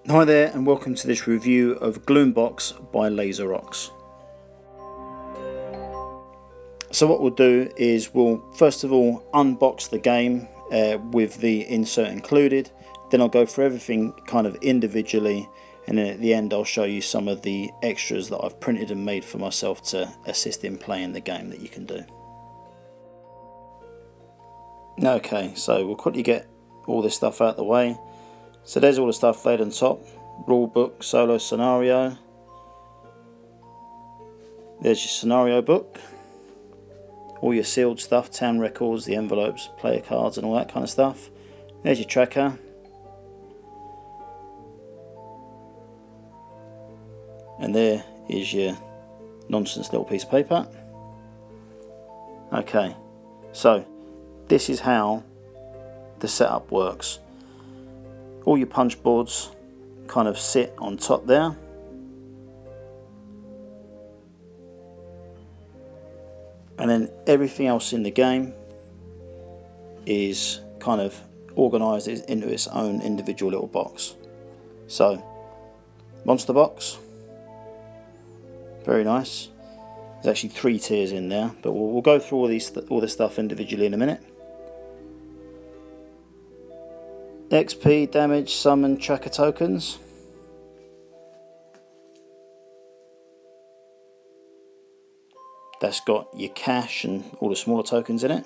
Hi there and welcome to this review of Gloombox by Laserox. So what we'll do is we'll first of all unbox the game with the insert included, then I'll go through everything kind of individually, and then at the end I'll show you some of the extras that I've printed and made for myself to assist in playing the game that you can do. Okay, so we'll quickly get all this stuff out of the way. So there's all the stuff laid on top. Rulebook, solo scenario. There's your scenario book. All your sealed stuff, town records, the envelopes, player cards and all that kind of stuff. There's your tracker. And there is your nonsense little piece of paper. Okay, so this is how the setup works. All your punch boards kind of sit on top there. And then everything else in the game is kind of organised into its own individual little box. So, monster box, very nice. There's actually 3 tiers in there, but we'll go through all this stuff individually in a minute. XP, damage, summon, tracker tokens. That's got your cash and all the smaller tokens in it.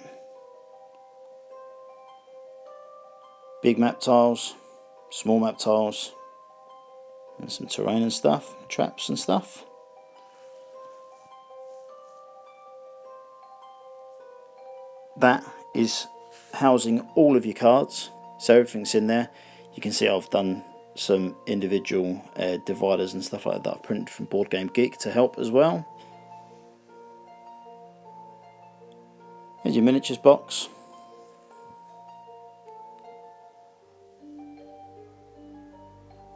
Big map tiles, small map tiles, and some terrain and stuff, traps and stuff. That is housing all of your cards. So everything's in there. You can see I've done some individual dividers and stuff like that I've printed from Board Game Geek to help as well. Here's your miniatures box.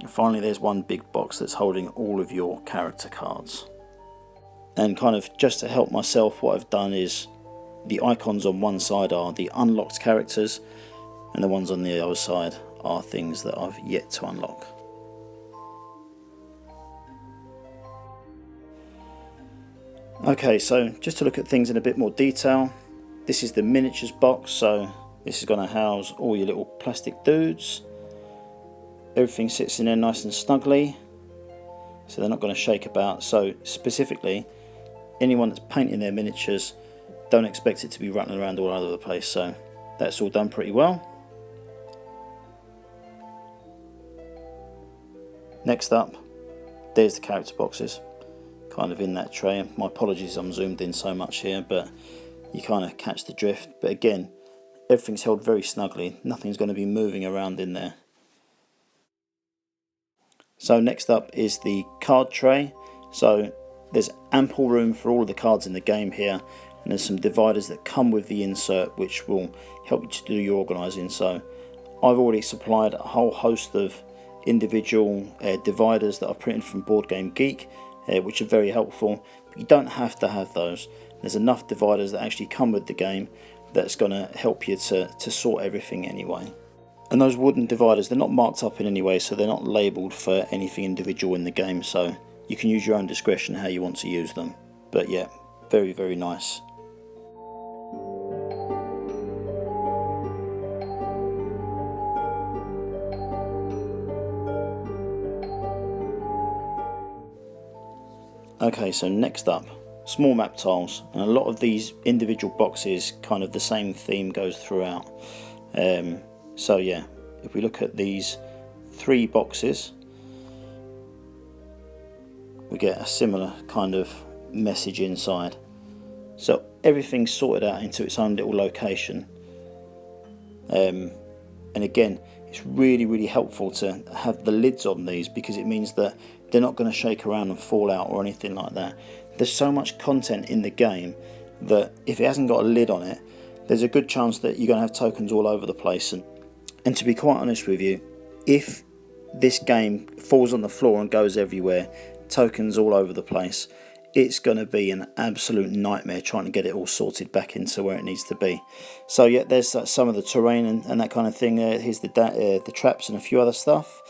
And finally there's one big box that's holding all of your character cards. And kind of just to help myself, what I've done is the icons on one side are the unlocked characters, and the ones on the other side are things that I've yet to unlock. Okay, so just to look at things in a bit more detail, this is the miniatures box, so this is going to house all your little plastic dudes. Everything sits in there nice and snugly, so they're not going to shake about. So specifically, anyone that's painting their miniatures, don't expect it to be rattling around all over the place, so that's all done pretty well. Next up, there's the character boxes, kind of in that tray. My apologies, I'm zoomed in so much here, but you kind of catch the drift. But again, everything's held very snugly, nothing's going to be moving around in there. So next up is the card tray. So there's ample room for all of the cards in the game here, and there's some dividers that come with the insert which will help you to do your organising. So I've already supplied a whole host of individual dividers that I've printed from Board Game Geek, which are very helpful, but you don't have to have those. There's enough dividers that actually come with the game that's going to help you to sort everything anyway. And those wooden dividers, they're not marked up in any way, so they're not labelled for anything individual in the game, so you can use your own discretion how you want to use them. But yeah, very, very nice. Okay, so next up, small map tiles, and a lot of these individual boxes, kind of the same theme goes throughout. So yeah, if we look at these 3 boxes, we get a similar kind of message inside. So everything's sorted out into its own little location. And again, it's really, really helpful to have the lids on these, because it means that they're not going to shake around and fall out or anything like that. There's so much content in the game that if it hasn't got a lid on it, there's a good chance that you're going to have tokens all over the place. And to be quite honest with you, if this game falls on the floor and goes everywhere, tokens all over the place, it's going to be an absolute nightmare trying to get it all sorted back into where it needs to be. So yeah, there's some of the terrain and that kind of thing. Here's the traps and a few other stuff.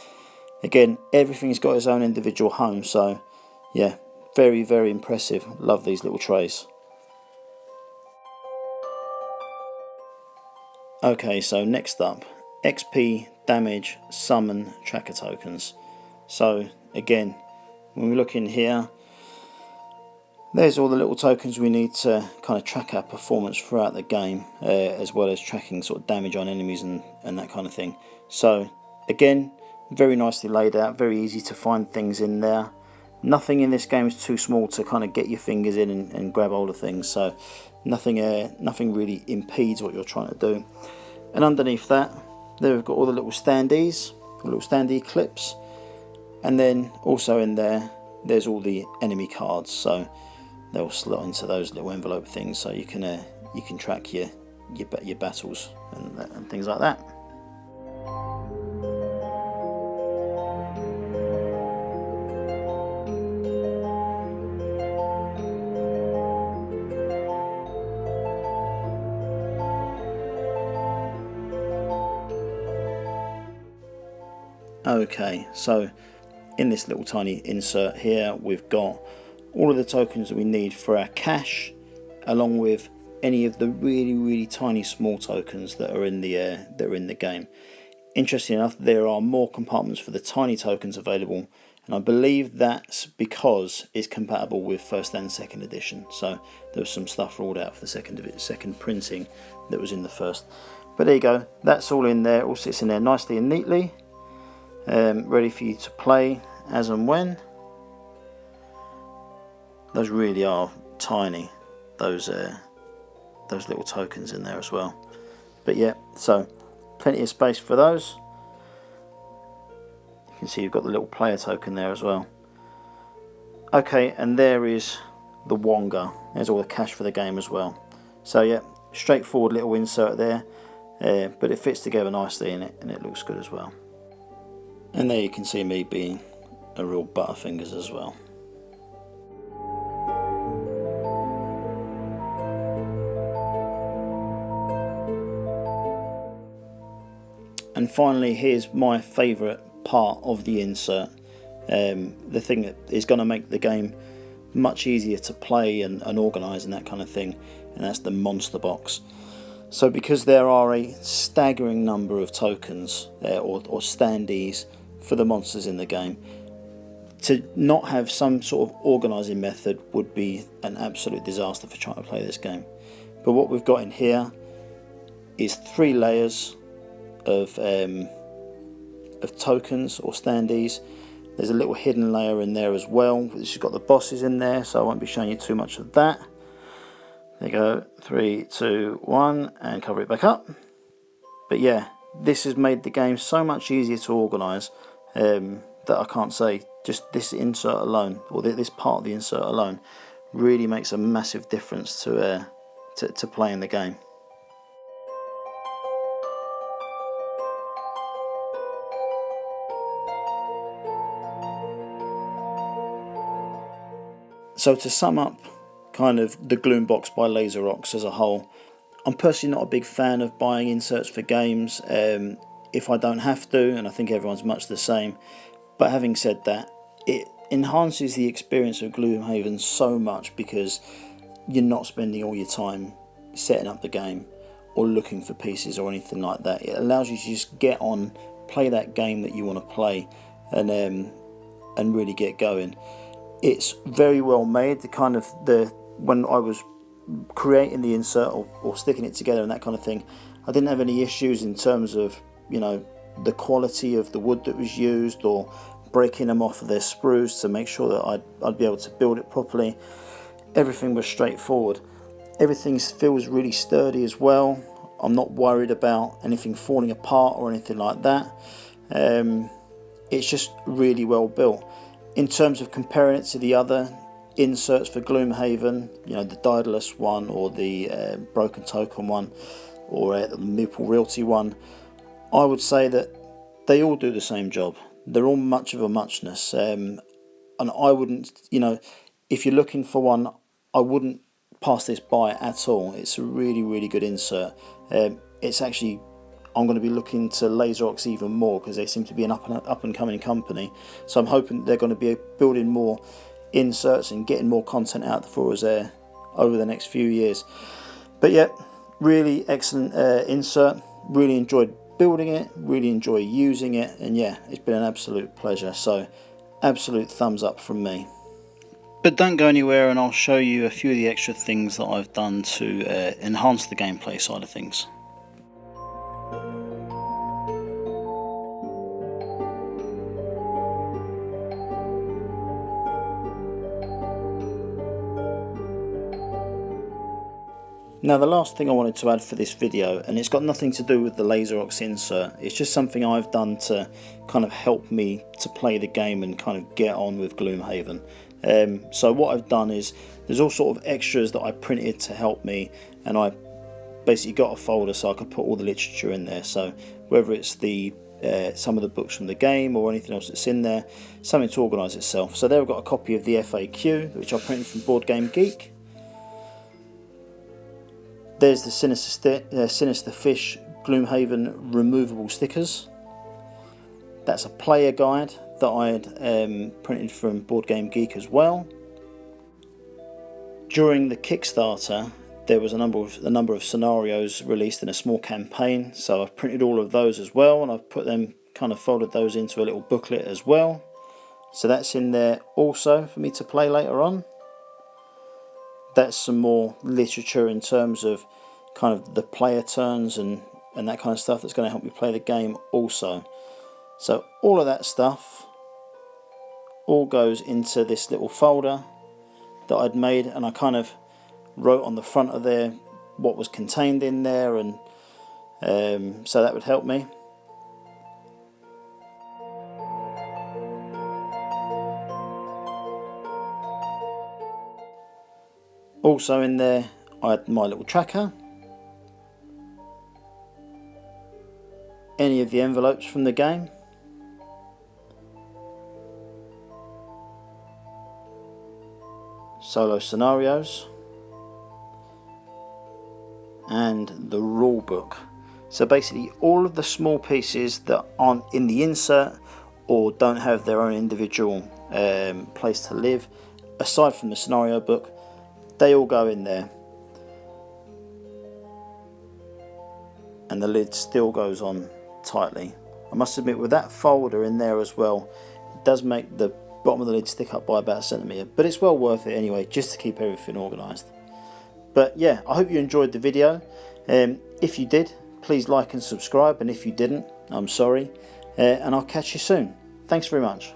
Again, everything's got its own individual home, so yeah, very, very impressive. Love these little trays. Okay, so next up, XP, damage, summon, tracker tokens. So again, when we look in here, there's all the little tokens we need to kind of track our performance throughout the game, as well as tracking sort of damage on enemies and that kind of thing. So again, very nicely laid out, very easy to find things in there. Nothing in this game is too small to kind of get your fingers in and grab hold of things, so nothing really impedes what you're trying to do. And underneath that, there we've got all the little standees, little standee clips, and then also in there, there's all the enemy cards, so they'll slot into those little envelope things, so you can track your battles and things like that. Okay, so in this little tiny insert here, we've got all of the tokens that we need for our cache, along with any of the really tiny small tokens that are in the game. Interesting enough, there are more compartments for the tiny tokens available, and I believe that's because it's compatible with first and second edition. So there was some stuff rolled out for the second printing that was in the first. But there you go, that's all in there. It all sits in there nicely and neatly, ready for you to play as and when. Those really are tiny, those little tokens in there as well. But yeah, so plenty of space for those. You can see you've got the little player token there as well. Okay, and there is the Wonga. There's all the cache for the game as well. So yeah, straightforward little insert there, but it fits together nicely in it, and it looks good as well. And there you can see me being a real butterfingers as well. And finally, here's my favourite part of the insert, the thing that is going to make the game much easier to play and organise and that kind of thing, and that's the monster box. So because there are a staggering number of tokens or standees for the monsters in the game, to not have some sort of organising method would be an absolute disaster for trying to play this game. But what we've got in here is 3 layers of tokens or standees. There's a little hidden layer in there as well, which has got the bosses in there, so I won't be showing you too much of that. There you go, 3, 2, 1, and cover it back up. But yeah, this has made the game so much easier to organise that I can't say. Just this insert alone, or this part of the insert alone, really makes a massive difference to playing the game. So to sum up kind of the Gloombox by Laserox as a whole, I'm personally not a big fan of buying inserts for games if I don't have to, and I think everyone's much the same. But having said that, it enhances the experience of Gloomhaven so much because you're not spending all your time setting up the game or looking for pieces or anything like that. It allows you to just get on, play that game that you want to play, and really get going. It's very well made. When I was creating the insert or sticking it together and that kind of thing, I didn't have any issues in terms of the quality of the wood that was used or breaking them off of their sprues to make sure that I'd be able to build it properly. Everything was straightforward. Everything feels really sturdy as well. I'm not worried about anything falling apart or anything like that. It's just really well built. In terms of comparing it to the other inserts for Gloomhaven, the Daedalus one or the Broken Token one or the Meeple Realty one, I would say that they all do the same job. They're all much of a muchness, and I wouldn't, if you're looking for one, I wouldn't pass this by at all. It's a really good insert. It's actually I'm going to be looking to Laserox even more, because they seem to be an up and coming company. So I'm hoping they're going to be building more inserts and getting more content out for us there over the next few years. But yeah, really excellent insert. Really enjoyed building it, really enjoy using it, and yeah, it's been an absolute pleasure. So absolute thumbs up from me. But don't go anywhere, and I'll show you a few of the extra things that I've done to enhance the gameplay side of things. Now the last thing I wanted to add for this video, and it's got nothing to do with the Laserox insert, it's just something I've done to kind of help me to play the game and kind of get on with Gloomhaven. So what I've done is, there's all sort of extras that I printed to help me, and I basically got a folder so I could put all the literature in there. So whether it's the some of the books from the game or anything else that's in there, something to organise itself. So there I've got a copy of the FAQ, which I printed from Board Game Geek. There's the Sinister Fish Gloomhaven removable stickers. That's a player guide that I had printed from Board Game Geek as well. During the Kickstarter, there was a number of scenarios released in a small campaign, so I've printed all of those as well, and I've put them, kind of folded those into a little booklet as well. So that's in there also for me to play later on. That's some more literature in terms of kind of the player turns and that kind of stuff that's going to help me play the game also. So all of that stuff all goes into this little folder that I'd made, and I kind of wrote on the front of there what was contained in there, and so that would help me. Also in there I had my little tracker, any of the envelopes from the game, solo scenarios, and the rule book. So basically all of the small pieces that aren't in the insert or don't have their own individual place to live, aside from the scenario book, they all go in there, and the lid still goes on tightly. I must admit, with that folder in there as well, it does make the bottom of the lid stick up by about a centimetre, but it's well worth it anyway, just to keep everything organised. But yeah, I hope you enjoyed the video. If you did, please like and subscribe, and if you didn't, I'm sorry, and I'll catch you soon. Thanks very much.